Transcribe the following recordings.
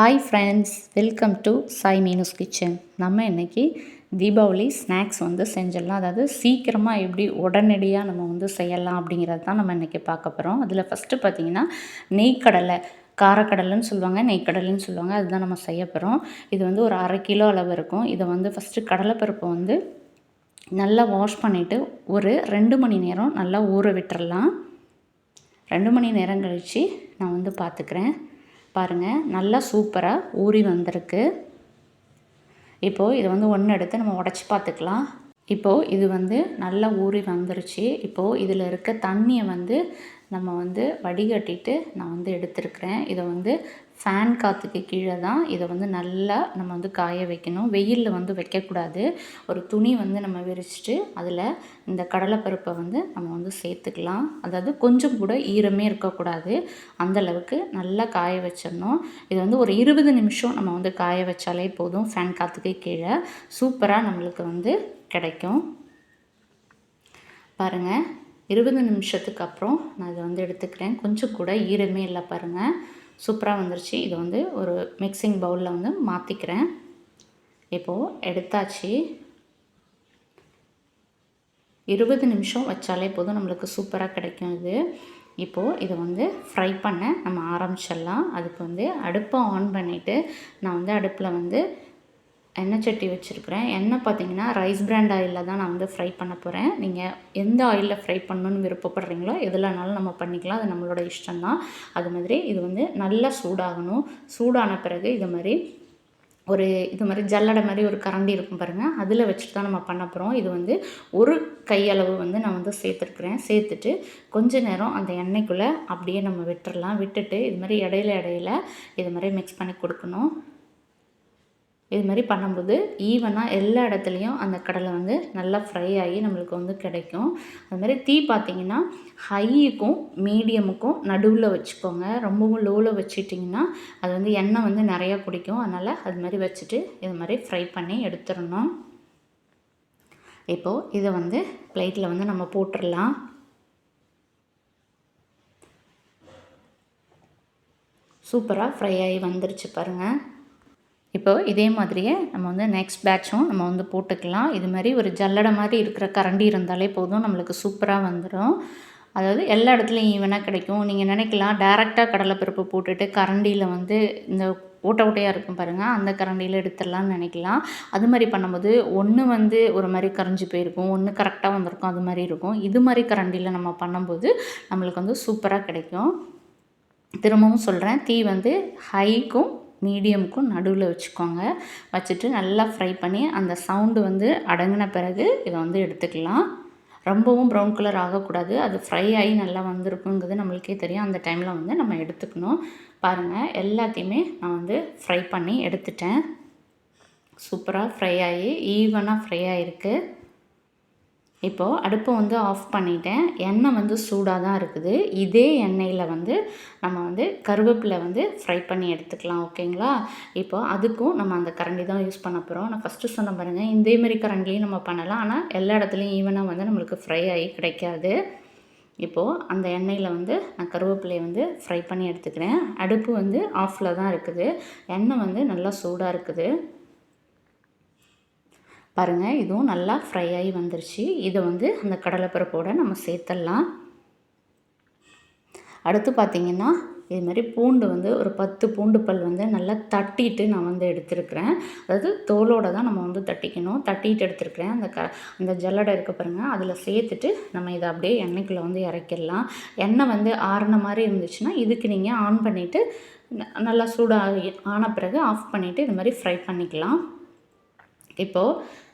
Hi friends, welcome to Sai Meenu's kitchen. நம்ம இன்றைக்கி Deepavali snacks செஞ்சிடலாம். அதாவது சீக்கிரமாக எப்படி உடனடியாக நம்ம செய்யலாம் அப்படிங்கிறது தான் நம்ம இன்றைக்கி பார்க்க போகிறோம். அதில் ஃபஸ்ட்டு பார்த்திங்கன்னா நெய்க்கடலை, காரக்கடலைன்னு சொல்லுவாங்க, நெய்க்கடலைன்னு சொல்லுவாங்க. அதுதான் நம்ம செய்ய போகிறோம். இது ஒரு 1/2 கிலோ அளவு இருக்கும். இதை ஃபஸ்ட்டு கடலைப்பருப்பை நல்லா வாஷ் பண்ணிவிட்டு ஒரு 2 மணி நேரம் நல்லா ஊற விட்டுறலாம். 2 மணி நேரம் கழித்து நான் பார்த்துக்கிறேன். பாருங்கள், நல்லா சூப்பராக ஊறி வந்திருக்கு. இப்போது இது ஒன்று எடுத்து நம்ம உடச்சி பார்த்துக்கலாம். இப்போது இது நல்லா ஊறி வந்துருச்சு. இப்போது இதில் இருக்க தண்ணியை நம்ம வடிகட்டிட்டு நான் எடுத்துருக்கிறேன். இதை ஃபேன் காற்றுக்கு கீழே தான் இதை நல்லா நம்ம காய வைக்கணும். வெயிலில் வைக்கக்கூடாது. ஒரு துணி நம்ம விரிச்சிட்டு அதில் இந்த கடலைப்பருப்பை நம்ம சேர்த்துக்கலாம். அதாவது கொஞ்சம் கூட ஈரமே இருக்கக்கூடாது. அந்தளவுக்கு நல்லா காய வச்சிடணும். இது ஒரு 20 நிமிஷம் நம்ம காய வச்சாலே போதும். ஃபேன் காற்றுக்கு கீழே சூப்பராக நம்மளுக்கு கிடைக்கும். பாருங்கள், 20 நிமிஷத்துக்கு அப்புறம் நான் இதை எடுத்துக்கிறேன். கொஞ்சம் கூட ஈரமே இல்லை. பாருங்கள், சூப்பராக வந்துருச்சு. இதை ஒரு மிக்சிங் பவுலில் மாற்றிக்கிறேன். இப்போது எடுத்தாச்சு. 20 நிமிஷம் வச்சாலே போதும், நம்மளுக்கு சூப்பராக கிடைக்கும். இப்போது இதை ஃப்ரை பண்ண நம்ம ஆரம்பிச்சிடலாம். அதுக்கு அடுப்பை ஆன் பண்ணிவிட்டு நான் அடுப்பில் எண்ணெய் சட்டி வச்சுருக்கிறேன். எண்ணெய் பார்த்திங்கன்னா ரைஸ் பிராண்ட் ஆயிலில் தான் நான் ஃப்ரை பண்ண போகிறேன். நீங்கள் எந்த ஆயிலில் ஃப்ரை பண்ணணுன்னு விருப்பப்படுறீங்களோ எதுலனாலும் நம்ம பண்ணிக்கலாம். அது நம்மளோட இஷ்டம்தான். அது மாதிரி இது நல்லா சூடாகணும். சூடான பிறகு இது மாதிரி ஜல்லடை மாதிரி ஒரு கரண்டி இருக்கும் பாருங்கள், அதில் வச்சுட்டு தான் நம்ம பண்ண போகிறோம். இது ஒரு கையளவு நான் சேர்த்துருக்குறேன். சேர்த்துட்டு கொஞ்ச நேரம் அந்த எண்ணெய்க்குள்ளே அப்படியே நம்ம விட்டுறலாம். விட்டுட்டு இது மாதிரி இடையில இது மாதிரி மிக்ஸ் பண்ணி கொடுக்கணும். இது மாதிரி பண்ணும்போது ஈவனாக எல்லா இடத்துலையும் அந்த கடலை நல்லா ஃப்ரை ஆகி நம்மளுக்கு கிடைக்கும். அது மாதிரி தீ பார்த்திங்கன்னா ஹைக்கும் மீடியமுக்கும் நடுவில் வச்சுக்கோங்க. ரொம்பவும் லோவில் வச்சிட்டிங்கன்னா அது எண்ணெய் நிறையா குடிக்கும். அதனால் அது மாதிரி வச்சுட்டு இது மாதிரி ஃப்ரை பண்ணி எடுத்துடணும். இப்போது இதை பிளேட்டில் நம்ம போட்டுடலாம். சூப்பராக ஃப்ரை ஆகி வந்துருச்சு பாருங்கள். இப்போது இதே மாதிரியே நம்ம நெக்ஸ்ட் பேட்சும் நம்ம போட்டுக்கலாம். இது மாதிரி ஒரு ஜல்லடை மாதிரி இருக்கிற கரண்டி இருந்தாலே போதும், நம்மளுக்கு சூப்பராக வந்துடும். அதாவது எல்லா இடத்துலையும் ஈவனாக கிடைக்கும். நீங்கள் நினைக்கலாம் டேரெக்டாக கடலைப்பருப்பு போட்டுட்டு கரண்டியில் இந்த ஓட்டையாக இருக்கும் பாருங்கள், அந்த கரண்டியில் எடுத்துடலான்னு நினைக்கலாம். அது மாதிரி பண்ணும்போது ஒன்று ஒரு மாதிரி கரைஞ்சி போயிருக்கும், ஒன்று கரெக்டாக வந்திருக்கும், அது மாதிரி இருக்கும். இது மாதிரி கரண்டியில் நம்ம பண்ணும்போது நம்மளுக்கு சூப்பராக கிடைக்கும். திரும்பவும் சொல்கிறேன், தீ ஹைக்கும் மீடியமுக்கும் நடுவில் வச்சுக்கோங்க. வச்சுட்டு நல்லா ஃப்ரை பண்ணி அந்த சவுண்டு அடங்கின பிறகு இதை எடுத்துக்கலாம். ரொம்பவும் ப்ரௌன் கலர் ஆகக்கூடாது. அது ஃப்ரை ஆகி நல்லா வந்திருக்குங்கிறது நம்மளுக்கே தெரியும். அந்த டைமில் நம்ம எடுத்துக்கணும். பாருங்கள், எல்லாத்தையுமே நான் ஃப்ரை பண்ணி எடுத்துட்டேன். சூப்பராக ஃப்ரை ஆகி ஈவனாக ஃப்ரை ஆகிருக்கு. இப்போது அடுப்பை ஆஃப் பண்ணிட்டேன். எண்ணெய் சூடாக தான் இருக்குது. இதே எண்ணெயில் நம்ம கருவேப்பிலை ஃப்ரை பண்ணி எடுத்துக்கலாம். ஓகேங்களா? இப்போது அதுக்கும் நம்ம அந்த கரண்டி தான் யூஸ் பண்ண போகிறோம். நான் ஃபஸ்ட்டு சொன்ன பாருங்கள், இதேமாரி கரண்டிலையும் நம்ம பண்ணலாம். ஆனால் எல்லா இடத்துலையும் ஈவனாக நம்மளுக்கு ஃப்ரை ஆகி கிடைக்காது. இப்போது அந்த எண்ணெயில் நான் கருவேப்பிலையை ஃப்ரை பண்ணி எடுத்துக்கிறேன். அடுப்பு ஆஃபில் தான் இருக்குது. எண்ணெய் நல்லா சூடாக இருக்குது. பாருங்கள், இதுவும் நல்லா ஃப்ரை ஆகி வந்துருச்சு. இதை அந்த கடலைப்பருப்போடு நம்ம சேர்த்துடலாம். அடுத்து பார்த்திங்கன்னா இது மாதிரி பூண்டு ஒரு 10 பூண்டு பல் நல்லா தட்டிட்டு நான் எடுத்துருக்கிறேன். அதாவது தோலோடு தான் நம்ம தட்டிக்கணும். தட்டிட்டு எடுத்துருக்கிறேன். அந்த ஜல்லடை இருக்க பாருங்கள், அதில் சேர்த்துட்டு நம்ம இதை அப்படியே எண்ணெய்க்குள்ளே இறக்கிடலாம். எண்ணெய் ஆறின மாதிரி இருந்துச்சுன்னா இதுக்கு நீங்கள் ஆன் பண்ணிவிட்டு நல்லா சூடாகி ஆன பிறகு ஆஃப் பண்ணிவிட்டு இது மாதிரி ஃப்ரை பண்ணிக்கலாம். இப்போது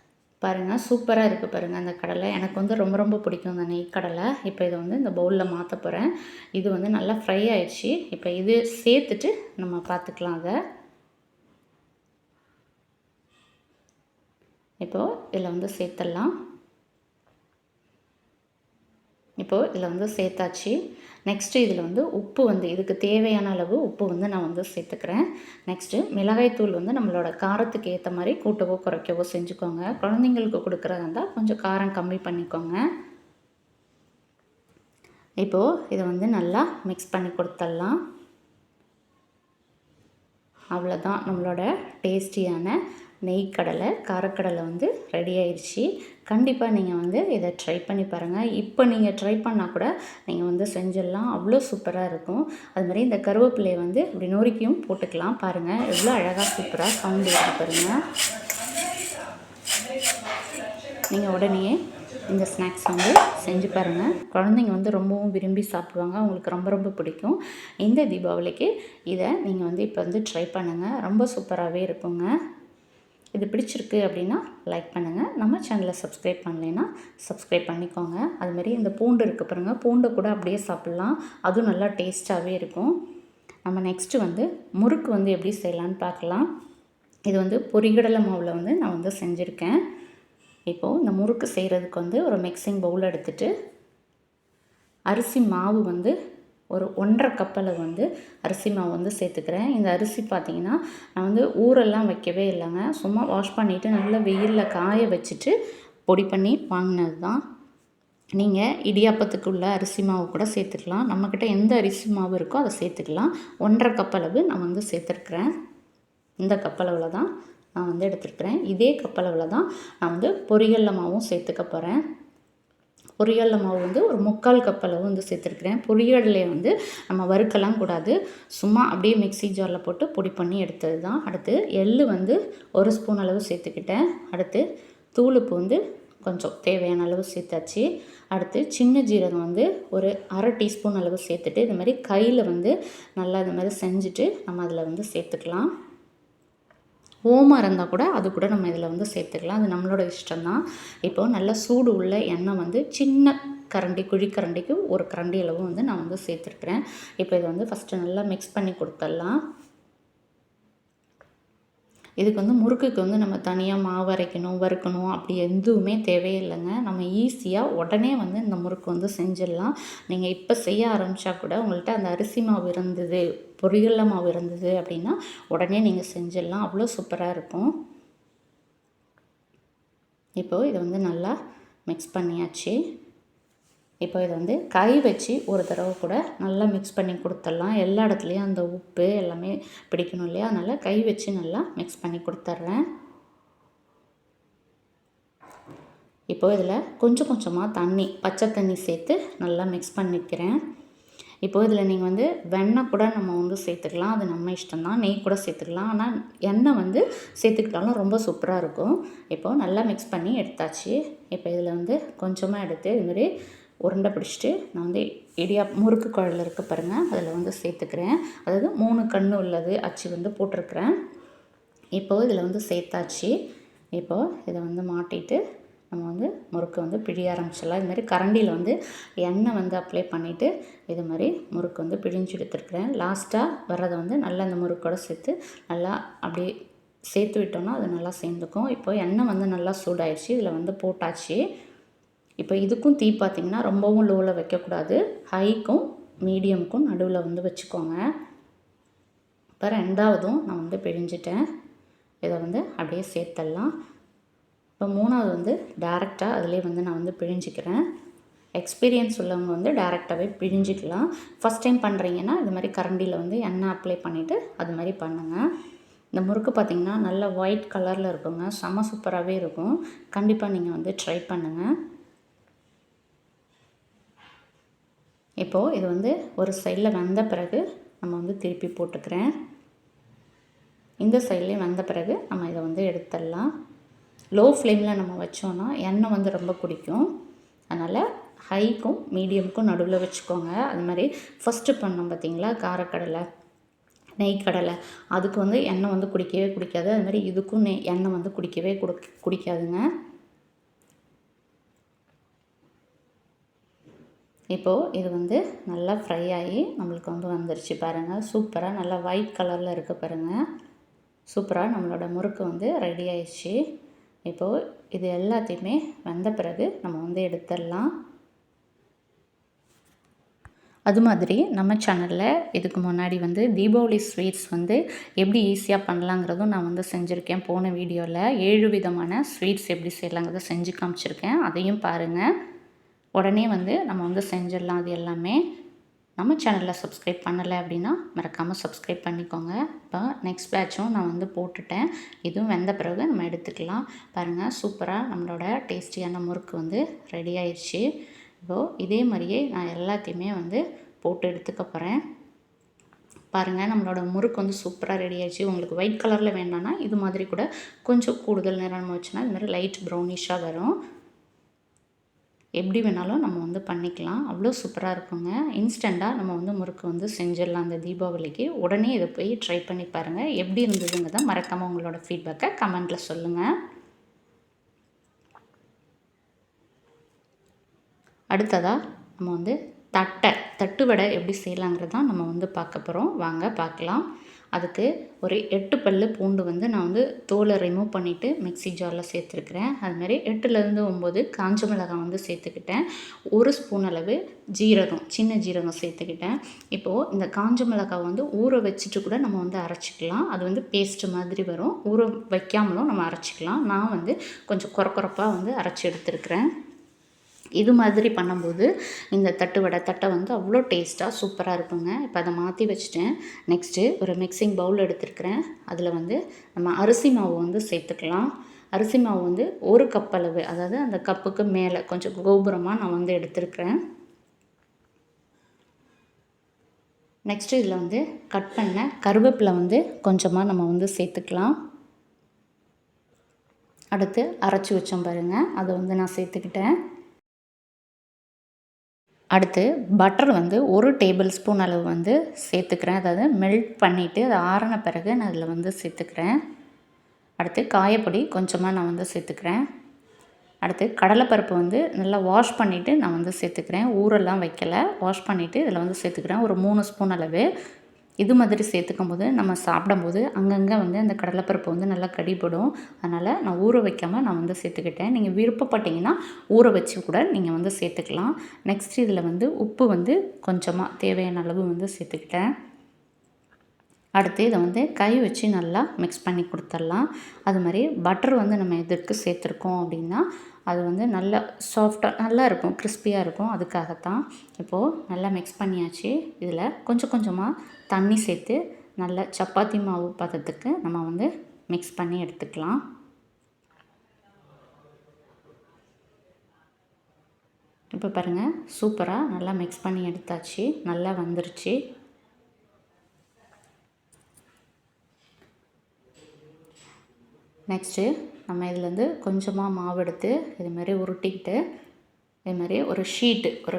பாருங்கள், சூப்பராக இருக்குது பாருங்கள் அந்த கடலை. எனக்கு ரொம்ப ரொம்ப பிடிக்கும் அந்த நெய் கடலை. இப்போ இதை இந்த பவுலில் மாற்ற போகிறேன். இது நல்லா ஃப்ரை ஆயிடுச்சு. இப்போ இது சேர்த்துட்டு நம்ம பார்த்துக்கலாம். அதை இப்போது இதில் சேர்த்துடலாம். இப்போது இதில் சேர்த்தாச்சு. நெக்ஸ்ட்டு இதில் உப்பு இதுக்கு தேவையான அளவு உப்பு நான் சேர்த்துக்கிறேன். நெக்ஸ்ட்டு மிளகாய்த்தூள் நம்மளோட காரத்துக்கு ஏற்ற மாதிரி கூட்டவோ குறைக்கவோ செஞ்சுக்கோங்க. குழந்தைங்களுக்கு கொடுக்குறதா இருந்தால் கொஞ்சம் காரம் கம்மி பண்ணிக்கோங்க. இப்போது இதை நல்லா மிக்ஸ் பண்ணி கொடுத்துடலாம். அவ்வளோதான், நம்மளோட டேஸ்டியான நெய் கடலை காரக்கடலை வந்து ரெடி ஆயிடுச்சு. கண்டிப்பாக நீங்கள் வந்து இதை ட்ரை பண்ணி பாருங்கள். இப்போ நீங்கள் ட்ரை பண்ணால் கூட நீங்கள் வந்து செஞ்சிடலாம், அவ்வளோ சூப்பராக இருக்கும். அதுமாதிரி இந்த கருவேப்பிலையை வந்து இப்படி நொறுக்கியும் போட்டுக்கலாம். பாருங்கள் எவ்வளோ அழகாக சூப்பராக சவுண்டு இருக்குது பாருங்கள். நீங்கள் உடனே இந்த ஸ்நாக்ஸ் வந்து செஞ்சு பாருங்கள். குழந்தைங்க வந்து ரொம்பவும் விரும்பி சாப்பிடுவாங்க, அவங்களுக்கு ரொம்ப ரொம்ப பிடிக்கும். இந்த தீபாவளிக்கு இதை நீங்கள் வந்து இப்போ வந்து ட்ரை பண்ணுங்கள், ரொம்ப சூப்பராகவே இருக்குங்க. இது பிடிச்சிருக்கு அப்படின்னா லைக் பண்ணுங்கள், நம்ம சேனலை சப்ஸ்கிரைப் பண்ணலைன்னா சப்ஸ்கிரைப் பண்ணிக்கோங்க. அதுமாரி இந்த பூண்டு இருக்குது பாருங்கள், பூண்டை கூட அப்படியே சாப்பிட்லாம், அதுவும் நல்லா டேஸ்ட்டாகவே இருக்கும். நம்ம நெக்ஸ்ட்டு வந்து முறுக்கு வந்து எப்படி செய்யலான்னு பார்க்கலாம். இது வந்து பொரிகடலை மாவில் வந்து நான் வந்து செஞ்சுருக்கேன். இப்போது இந்த முறுக்கு செய்கிறதுக்கு வந்து ஒரு மிக்சிங் பவுல் எடுத்துகிட்டு அரிசி மாவு வந்து ஒரு 1.5 கப் அளவு வந்து அரிசி மாவு வந்து சேர்த்துக்கிறேன். இந்த அரிசி பார்த்திங்கன்னா நான் வந்து ஊரெல்லாம் வைக்கவே இல்லைங்க, சும்மா வாஷ் பண்ணிவிட்டு நல்லா வெயிலில் காய வச்சுட்டு பொடி பண்ணி வாங்கினது தான். நீங்கள் இடியாப்பத்துக்கு உள்ள அரிசி மாவு கூட சேர்த்துக்கலாம், நம்மக்கிட்ட எந்த அரிசி மாவு இருக்கோ அதை சேர்த்துக்கலாம். 1.5 கப் அளவு நான் வந்து சேர்த்துருக்குறேன். இந்த கப் அளவில் தான் நான் வந்து எடுத்துருக்கிறேன். இதே கப்பளவில் தான் நான் வந்து பொரியல்ல மாவும் சேர்த்துக்க போகிறேன். பொரியல்ல மாவு வந்து ஒரு 3/4 கப் அளவு வந்து சேர்த்துருக்குறேன். பொரியல்லையே வந்து நம்ம வறுக்கலாம் கூடாது, சும்மா அப்படியே மிக்ஸி ஜாரில் போட்டு பொடி பண்ணி எடுத்தது தான். அடுத்து எள்ளு வந்து 1 ஸ்பூன் அளவு சேர்த்துக்கிட்டேன். அடுத்து தூளுப்பு வந்து கொஞ்சம் தேவையான அளவு சேர்த்தாச்சு. அடுத்து சின்ன ஜீரகம் வந்து ஒரு 1/2 டீஸ்பூன் அளவு சேர்த்துட்டு இது மாதிரி கையில் வந்து நல்லா இது மாதிரி செஞ்சுட்டு நம்ம அதில் வந்து சேர்த்துக்கலாம். ஓமம் இருந்தால் கூட அது கூட நம்ம இதில் வந்து சேர்த்துக்கலாம், அது நம்மளோட இஷ்டம்தான். இப்போது நல்ல சூடு உள்ள எண்ணெய் வந்து சின்ன கரண்டி குழிக்கரண்டிக்கு ஒரு கரண்டி அளவு வந்து நான் வந்து சேர்த்துருக்குறேன். இப்போ இதை வந்து ஃபஸ்ட்டு நல்லா மிக்ஸ் பண்ணி கொடுத்துடலாம். இதுக்கு வந்து முறுக்குக்கு வந்து நம்ம தனியாக மாவு அரைக்கணும் வறுக்கணும் அப்படி எதுவுமே தேவையில்லைங்க. நம்ம ஈஸியாக உடனே வந்து இந்த முறுக்கு வந்து செஞ்சிடலாம். நீங்கள் இப்போ செய்ய ஆரம்பித்தா கூட உங்கள்கிட்ட அந்த அரிசி மாவு இருந்தது, பொரியல்ல மாவு இருந்தது அப்படின்னா உடனே நீங்கள் செஞ்சிடலாம், அவ்வளோ சூப்பராக இருக்கும். இப்போது இதை வந்து நல்லா மிக்ஸ் பண்ணியாச்சு. இப்போ இதை வந்து கை வச்சு ஒரு தடவை கூட நல்லா மிக்ஸ் பண்ணி கொடுத்துடலாம். எல்லா இடத்துலையும் அந்த உப்பு எல்லாமே பிடிக்கணும் இல்லையா, அதனால் கை வச்சு நல்லா மிக்ஸ் பண்ணி கொடுத்துட்றேன். இப்போது இதில் கொஞ்சம் கொஞ்சமாக தண்ணி, பச்சை தண்ணி சேர்த்து நல்லா மிக்ஸ் பண்ணிக்கிறேன். இப்போது இதில் நீங்கள் வந்து வெண்ணெய் கூட நம்ம வந்து சேர்த்துக்கலாம், அது நம்ம இஷ்டம்தான். நெய் கூட சேர்த்துக்கலாம், ஆனால் எண்ணெய் வந்து சேர்த்துக்கிட்டாலும் ரொம்ப சூப்பராக இருக்கும். இப்போது நல்லா மிக்ஸ் பண்ணி எடுத்தாச்சு. இப்போ இதில் வந்து கொஞ்சமாக எடுத்து இதுமாரி உருண்டை பிடிச்சிட்டு நான் வந்து முறுக்கு குழல் இருக்க பாருங்கள், அதில் வந்து சேர்த்துக்கிறேன். அதாவது 3 கண்ணு உள்ளது அச்சு வந்து போட்டிருக்கிறேன். இப்போது இதில் வந்து சேர்த்தாச்சு. இப்போது இதை வந்து மாட்டிட்டு நம்ம வந்து முறுக்கு வந்து பிழிய ஆரம்பிச்சிடலாம். இதுமாதிரி கரண்டியில் வந்து எண்ணெய் வந்து அப்ளை பண்ணிவிட்டு இது மாதிரி முறுக்கு வந்து பிழிஞ்சு எடுத்துருக்குறேன். லாஸ்ட்டாக வர்றதை வந்து நல்லா அந்த முறுக்கோடு சேர்த்து நல்லா அப்படியே சேர்த்து விட்டோம்னா அது நல்லா சேர்ந்துக்கும். இப்போ எண்ணெய் வந்து நல்லா சூடாயிடுச்சு, இதில் வந்து போட்டாச்சு. இப்போ இதுக்கும் தீ பார்த்திங்கன்னா ரொம்பவும் லோவில் வைக்கக்கூடாது, ஹைக்கும் மீடியமுக்கும் நடுவில் வந்து வச்சுக்கோங்க. இப்போ ரெண்டாவதும் நான் வந்து பிழிஞ்சிட்டேன், இதை வந்து அப்படியே சேர்த்துடலாம். இப்போ மூணாவது வந்து டேரெக்டாக அதிலே வந்து நான் வந்து பிழிஞ்சிக்கிறேன். எக்ஸ்பீரியன்ஸ் உள்ளவங்க வந்து டேரெக்டாகவே பிழிஞ்சிக்கலாம். ஃபஸ்ட் டைம் பண்ணுறீங்கன்னா இது மாதிரி கரண்டியில் வந்து எண்ணெய் அப்ளை பண்ணிவிட்டு அது மாதிரி பண்ணுங்கள். இந்த முறுக்கு பார்த்திங்கன்னா நல்ல ஒயிட் கலரில் இருக்குங்க, செம்ம சூப்பராகவே இருக்கும். கண்டிப்பாக நீங்கள் வந்து ட்ரை பண்ணுங்கள். இப்போது இது வந்து ஒரு சைடில் வெந்த பிறகு நம்ம வந்து திருப்பி போட்டுக்கிறேன். இந்த சைட்லேயும் வெந்த பிறகு நம்ம இதை வந்து எடுத்துடலாம். லோ ஃப்ளேமில் நம்ம வச்சோன்னா எண்ணெய் வந்து ரொம்ப பிடிக்கும், அதனால் ஹைக்கும் மீடியமுக்கும் நடுவில் வச்சுக்கோங்க. அது மாதிரி ஃபஸ்ட்டு பண்ணோம் பார்த்திங்களா காரக்கடலை நெய் கடலை, அதுக்கு வந்து எண்ணெய் வந்து குடிக்கவே குடிக்காது. அது மாதிரி இதுக்கும் எண்ணெய் வந்து குடிக்கவே குடிக்காதுங்க. இப்போது இது வந்து நல்லா ஃப்ரை ஆகி நம்மளுக்கு வந்து வந்துருச்சு பாருங்கள், சூப்பராக நல்லா ஒயிட் கலரில் இருக்குது பாருங்கள், சூப்பராக நம்மளோட முறுக்கு வந்து ரெடி ஆயிடுச்சு. இப்போது இது எல்லாத்தையுமே வெந்த பிறகு நம்ம வந்து எடுத்துடலாம். அது மாதிரி நம்ம சேனலில் இதுக்கு முன்னாடி வந்து தீபாவளி ஸ்வீட்ஸ் வந்து எப்படி ஈஸியாக பண்ணலாங்கிறதும் நான் வந்து செஞ்சுருக்கேன். போன வீடியோவில் 7 விதமான ஸ்வீட்ஸ் எப்படி செய்யலாங்கிறத செஞ்சு காமிச்சிருக்கேன், அதையும் பாருங்கள். உடனே வந்து நம்ம வந்து செஞ்சிடலாம் அது எல்லாமே. நம்ம சேனலில் சப்ஸ்கிரைப் பண்ணலை அப்படின்னா மறக்காமல் சப்ஸ்கிரைப் பண்ணிக்கோங்க. இப்போ நெக்ஸ்ட் பேட்சும் நான் வந்து போட்டுட்டேன். இதுவும் வெந்த பிறகு நம்ம எடுத்துக்கலாம். பாருங்கள், சூப்பராக நம்மளோட டேஸ்டியான முறுக்கு வந்து ரெடி ஆயிடுச்சு. இப்போது இதே மாதிரியே நான் எல்லாத்தையுமே வந்து போட்டு எடுத்துக்க போகிறேன். பாருங்கள், நம்மளோட முறுக்கு வந்து சூப்பராக ரெடி ஆயிடுச்சு. உங்களுக்கு ஒயிட் கலரில் வேணும்னா இது மாதிரி கூட கொஞ்சம் கூடுதல் நேரம் வச்சுன்னா இது மாதிரி லைட் ப்ரௌனிஷாக வரும். எப்படி வேணாலும் நம்ம வந்து பண்ணிக்கலாம். அவ்வளோ சூப்பராக இருக்குங்க. இன்ஸ்டண்ட்டாக நம்ம வந்து முறுக்கு வந்து செஞ்சிடலாம் அந்த தீபாவளிக்கு. உடனே இதை போய் ட்ரை பண்ணி பாருங்கள். எப்படி இருந்ததுங்கிறத மறக்காமல் உங்களோட ஃபீட்பேக்கை கமெண்ட்டில் சொல்லுங்கள். அடுத்ததாக நம்ம வந்து தட்டு வடை எப்படி செய்யலாங்கிறது தான் நம்ம வந்து பார்க்க போகிறோம். வாங்க பார்க்கலாம். அதுக்கு ஒரு 8 பல்லு பூண்டு வந்து நான் வந்து தோலை ரிமூவ் பண்ணிவிட்டு மிக்ஸி ஜாரில் சேர்த்துருக்குறேன். அதுமாதிரி 8லேருந்து 9 காஞ்ச மிளகாய் வந்து சேர்த்துக்கிட்டேன். 1 ஸ்பூன் அளவு ஜீரகம், சின்ன ஜீரகம் சேர்த்துக்கிட்டேன். இப்போது இந்த காஞ்ச மிளகாய் வந்து ஊற வச்சுட்டு கூட நம்ம வந்து அரைச்சிக்கலாம். அது வந்து பேஸ்ட்டு மாதிரி வரும். ஊற வைக்காமலும் நம்ம அரைச்சிக்கலாம். நான் வந்து கொஞ்சம் கொரப்பாக வந்து அரைச்சி எடுத்துருக்கிறேன். இது மாதிரி பண்ணும்போது இந்த தட்டை வந்து அவ்வளோ டேஸ்ட்டாக சூப்பராக இருக்குங்க. இப்போ அதை மாற்றி வச்சுட்டேன். நெக்ஸ்ட்டு ஒரு மிக்சிங் பவுல் எடுத்துருக்கிறேன். அதில் வந்து நம்ம அரிசி மாவு வந்து சேர்த்துக்கலாம். அரிசி மாவு வந்து 1 கப் அளவு, அதாவது அந்த கப்புக்கு மேலே கொஞ்சம் கோபுரமாக நான் வந்து எடுத்துருக்கிறேன். நெக்ஸ்ட்டு இதில் வந்து கட் பண்ண கருவேப்பிலை வந்து கொஞ்சமாக நம்ம வந்து சேர்த்துக்கலாம். அடுத்து அரைச்சி வச்சோம் பாருங்கள், அதை வந்து நான் சேர்த்துக்கிட்டேன். அடுத்து பட்டர் வந்து 1 டேபிள் ஸ்பூன் அளவு வந்து சேர்த்துக்கிறேன். அதாவது மெல்ட் பண்ணிவிட்டு அதை ஆறின பிறகு நான் அதில் வந்து சேர்த்துக்கிறேன். அடுத்து காயப்பொடி கொஞ்சமாக நான் வந்து சேர்த்துக்கிறேன். அடுத்து கடலைப்பருப்பு வந்து நல்லா வாஷ் பண்ணிவிட்டு நான் வந்து சேர்த்துக்கிறேன். ஊரெல்லாம் வைக்கலை, வாஷ் பண்ணிவிட்டு இதில் வந்து சேர்த்துக்கிறேன். ஒரு 3 ஸ்பூன் அளவு. இது மாதிரி சேர்த்துக்கும் போது நம்ம சாப்பிடும்போது அங்கங்கே வந்து அந்த கடலைப்பருப்பு வந்து நல்லா கடிபடும். அதனால் நான் ஊற வைக்காமல் நான் வந்து சேர்த்துக்கிட்டேன். நீங்கள் விருப்பப்பட்டீங்கன்னா ஊற வச்சு கூட நீங்கள் வந்து சேர்த்துக்கலாம். நெக்ஸ்ட் இதில் வந்து உப்பு வந்து கொஞ்சமாக தேவையான அளவு வந்து சேர்த்துக்கிட்டேன். அடுத்து இதை வந்து கை வச்சு நல்லா மிக்ஸ் பண்ணி கொடுத்துடலாம். அது மாதிரி பட்டர் வந்து நம்ம எதற்கு சேர்த்துருக்கோம் அப்படின்னா அது வந்து நல்லா சாஃப்டாக நல்லா இருக்கும், கிறிஸ்பியாக இருக்கும். அதுக்காகத்தான். இப்போது நல்லா மிக்ஸ் பண்ணியாச்சு. இதில் கொஞ்சம் கொஞ்சமாக தண்ணி சேர்த்து நல்லா சப்பாத்தி மாவு பதத்துக்கு நம்ம வந்து மிக்ஸ் பண்ணி எடுத்துக்கலாம். இப்போ பாருங்கள், சூப்பராக நல்லா மிக்ஸ் பண்ணி எடுத்தாச்சு. நல்லா வந்துருச்சு. நெக்ஸ்ட்டு நம்ம இதுலேருந்து கொஞ்சமாக மாவு எடுத்து இதுமாதிரி உருட்டிக்கிட்டு இதுமாதிரி ஒரு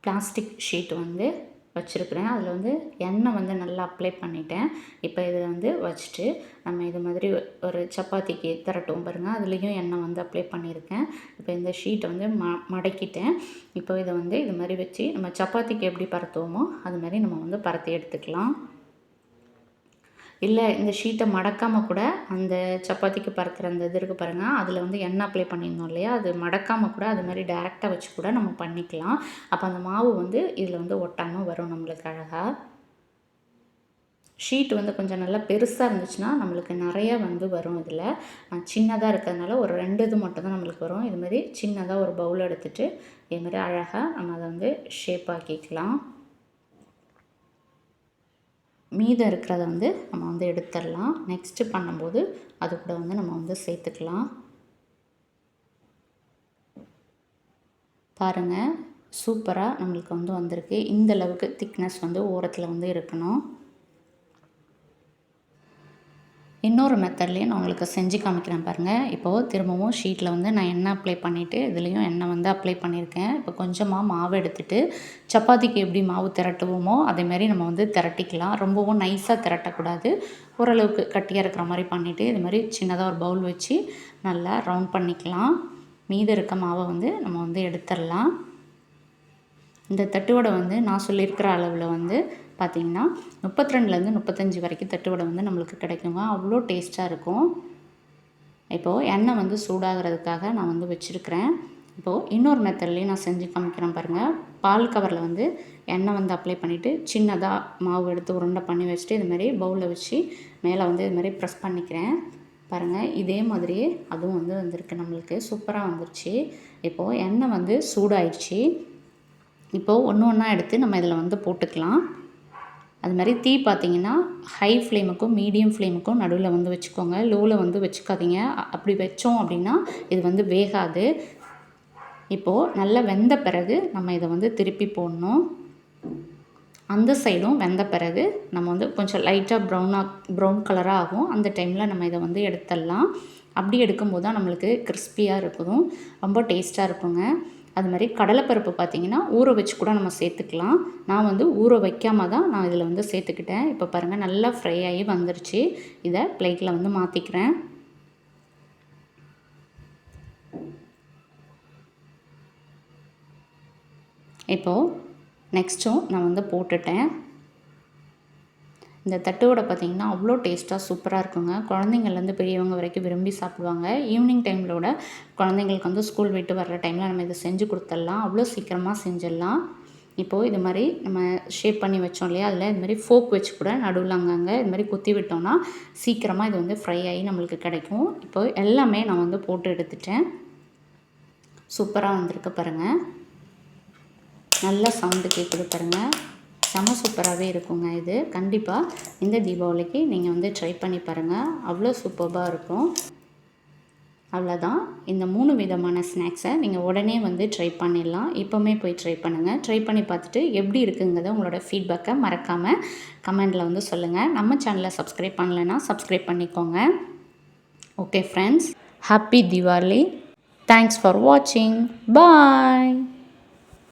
பிளாஸ்டிக் ஷீட்டு வந்து வச்சுருக்குறேன். அதில் வந்து எண்ணெய் வந்து நல்லா அப்ளை பண்ணிட்டேன். இப்போ இதை வந்து வச்சுட்டு நம்ம இது மாதிரி ஒரு சப்பாத்திக்கு திரட்டும் பாருங்கள், அதுலேயும் எண்ணெய் வந்து அப்ளை பண்ணியிருக்கேன். இப்போ இந்த ஷீட்டை வந்து மடக்கிட்டேன். இப்போ இதை வந்து இது மாதிரி வச்சு நம்ம சப்பாத்திக்கு எப்படி பரத்துவோமோ அது மாதிரி நம்ம வந்து பரத்தி எடுத்துக்கலாம். இல்லை இந்த ஷீட்டை மடக்காமல் கூட அந்த சப்பாத்திக்கு பரத்துகிற அந்த இது இருக்குது பாருங்கள், அதில் வந்து எண்ணெய் அப்ளை பண்ணியிருந்தோம் இல்லையா, அது மடக்காமல் கூட அது மாதிரி டேரெக்டாக வச்சு கூட நம்ம பண்ணிக்கலாம். அப்போ அந்த மாவு வந்து இதில் வந்து ஒட்டாமல் வரும் நம்மளுக்கு அழகாக. ஷீட் வந்து கொஞ்சம் நல்லா பெருசாக இருந்துச்சுன்னா நம்மளுக்கு நிறையா வந்து வரும். இதில் சின்னதாக இருக்கிறதுனால ஒரு 2 இது மட்டும் தான் நம்மளுக்கு வரும். இதுமாதிரி சின்னதாக ஒரு பவுல் எடுத்துகிட்டு இதுமாதிரி அழகாக நம்ம அதை வந்து ஷேப் ஆக்கிக்கலாம். மீதம் இருக்கிறத வந்து நம்ம வந்து எடுத்துடலாம். நெக்ஸ்ட்டு பண்ணும்போது அது கூட வந்து நம்ம வந்து சேர்த்துக்கலாம். பாருங்கள், சூப்பராக நம்மளுக்கு வந்து வந்திருக்கு. இந்த அளவுக்கு திக்னஸ் வந்து ஓரத்தில் வந்து இருக்கணும். இன்னொரு மெத்தட்லேயும் நான் உங்களுக்கு செஞ்சு காமிக்கிறேன் பாருங்கள். இப்போது திரும்பவும் ஷீட்டில் வந்து நான் எண்ணெய் அப்ளை பண்ணிவிட்டு இதுலேயும் எண்ணெய் வந்து அப்ளை பண்ணியிருக்கேன். இப்போ கொஞ்சமாக மாவு எடுத்துகிட்டு சப்பாத்திக்கு எப்படி மாவு திரட்டுவோமோ அதேமாதிரி நம்ம வந்து திரட்டிக்கலாம். ரொம்பவும் நைஸாக திரட்டக்கூடாது, ஓரளவுக்கு கட்டியாக இருக்கிற மாதிரி பண்ணிவிட்டு இது மாதிரி சின்னதாக ஒரு பவுல் வச்சு நல்லா ரவுண்ட் பண்ணிக்கலாம். மீதம் இருக்க மாவை வந்து நம்ம வந்து எடுத்துடலாம். இந்த தட்டுவடை வந்து நான் சொல்லியிருக்கிற அளவில் வந்து பார்த்திங்கன்னா 32லேருந்து 35 வரைக்கும் தட்டுவடை வந்து நம்மளுக்கு கிடைக்குங்க. அவ்வளோ டேஸ்ட்டாக இருக்கும். இப்போது எண்ணெய் வந்து சூடாகிறதுக்காக நான் வந்து வச்சுருக்கிறேன். இப்போது இன்னொரு மெத்தட்லேயும் நான் செஞ்சு காமிக்கிறேன் பாருங்கள். பால் கவரில் வந்து எண்ணெய் வந்து அப்ளை பண்ணிவிட்டு சின்னதாக மாவு எடுத்து உருண்டை பண்ணி வச்சுட்டு இதுமாதிரி பவுலில் வச்சு மேலே வந்து இதுமாதிரி ப்ரெஸ் பண்ணிக்கிறேன். பாருங்கள், இதே மாதிரியே அதுவும் வந்து வந்திருக்கு நம்மளுக்கு. சூப்பராக வந்துருச்சு. இப்போது எண்ணெய் வந்து சூடாயிடுச்சு. இப்போது ஒன்று ஒன்றா எடுத்து நம்ம இதில் வந்து போட்டுக்கலாம். அது மாதிரி தீ பார்த்திங்கன்னா ஹை ஃப்ளேமுக்கும் மீடியம் ஃப்ளேமுக்கும் நடுவில் வந்து வச்சுக்கோங்க. லோவில் வந்து வச்சுக்காதீங்க. அப்படி வச்சோம் அப்படின்னா இது வந்து வேகாது. இப்போது நல்லா வெந்த பிறகு நம்ம இதை வந்து திருப்பி போடணும். அந்த சைடும் வெந்த பிறகு நம்ம வந்து கொஞ்சம் லைட்டாக ப்ரௌன் கலராக ஆகும். அந்த டைமில் நம்ம இதை வந்து எடுத்துடலாம். அப்படி எடுக்கும்போது தான் நம்மளுக்கு கிறிஸ்பியாக இருக்கும், ரொம்ப டேஸ்ட்டாக இருக்குங்க. அது மாதிரி கடலைப்பருப்பு பார்த்திங்கன்னா ஊற வச்சு கூட நம்ம சேர்த்துக்கலாம். நான் வந்து ஊற வைக்காமல் தான் நான் இதில் வந்து சேர்த்துக்கிட்டேன். இப்போ பாருங்கள் நல்லா ஃப்ரை ஆகி வந்துருச்சு. இதை பிளேட்டில் வந்து மாற்றிக்கிறேன். இப்போது நெக்ஸ்ட்டும் நான் வந்து போட்டுட்டேன். இந்த தட்டுவடை பார்த்திங்கன்னா அவ்வளோ டேஸ்ட்டாக சூப்பராக இருக்குங்க. குழந்தைங்கள்லேருந்து பெரியவங்க வரைக்கும் விரும்பி சாப்பிடுவாங்க. ஈவினிங் டைமிலோட குழந்தைங்களுக்கு வந்து ஸ்கூல் விட்டு வர்ற டைமில் நம்ம இதை செஞ்சு கொடுத்துடலாம். அவ்வளோ சீக்கிரமாக செஞ்சிடலாம். இப்போது இது மாதிரி நம்ம ஷேப் பண்ணி வச்சோம் இல்லையா, அதில் இது மாதிரி ஃபோக் வச்சு கூட நடுவில் அங்கங்கே இது மாதிரி குத்தி விட்டோம்னா சீக்கிரமாக இது வந்து ஃப்ரை ஆகி நம்மளுக்கு கிடைக்கும். இப்போது எல்லாமே நான் வந்து போட்டு எடுத்துட்டேன். சூப்பராக வந்திருக்கு பாருங்கள். நல்லா சவுண்டு கேட்குது பாருங்கள். செம சூப்பராகவே இருக்குங்க. இது கண்டிப்பாக இந்த தீபாவளிக்கு நீங்கள் வந்து ட்ரை பண்ணி பாருங்கள். அவ்வளோ சூப்பராக இருக்கும். அவ்வளோதான். இந்த 3 விதமான ஸ்நாக்ஸை நீங்கள் உடனே வந்து ட்ரை பண்ணிடலாம். இப்போவுமே போய் ட்ரை பண்ணுங்கள். ட்ரை பண்ணி பார்த்துட்டு எப்படி இருக்குங்கிறத உங்களோட ஃபீட்பேக்கை மறக்காமல் கமெண்டில் வந்து சொல்லுங்கள். நம்ம சேனலை சப்ஸ்கிரைப் பண்ணலைன்னா சப்ஸ்கிரைப் பண்ணிக்கோங்க. Okay friends, happy Deepavali. Thanks for வாட்சிங். பாய்.